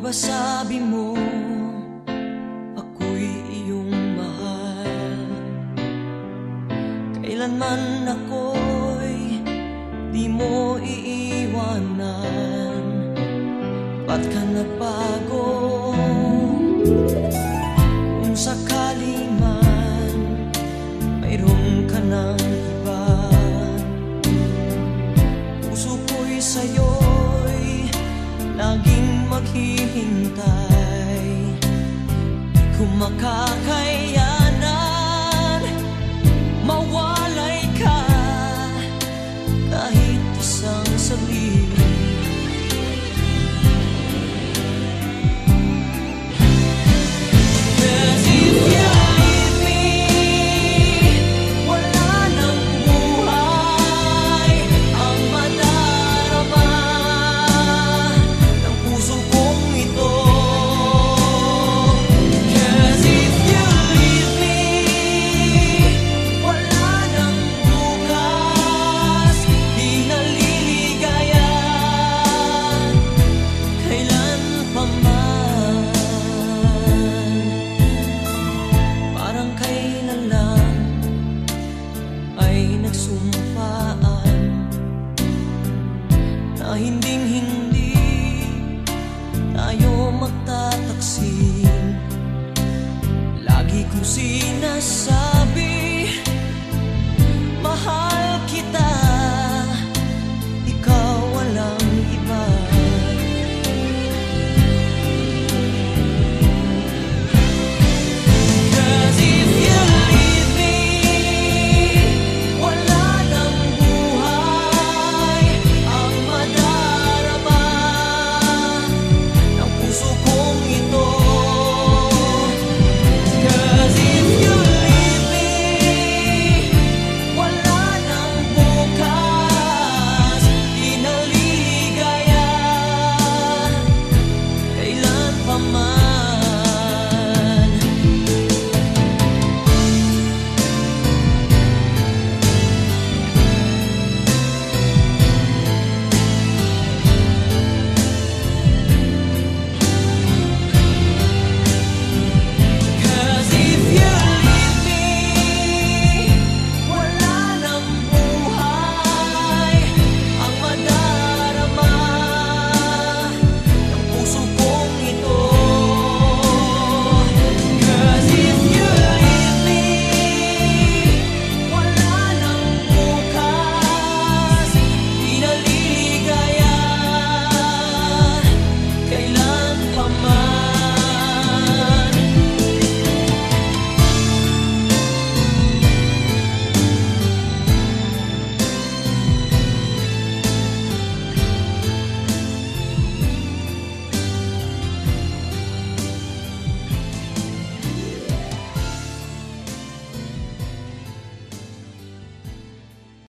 ba sabi mo ako'y iyong mahal? Kailanman ako'y di mo iiwanan. Ba't ka nagbago? Kung sakali man mayroon ka ng iba, puso ko'y sa'yo'y laging maghihintay. Di ko makakayanan mawalay ka kahit isang saglit. Nagsumpaan na hinding-hindi tayo magtataksin. Lagi kong sinasabi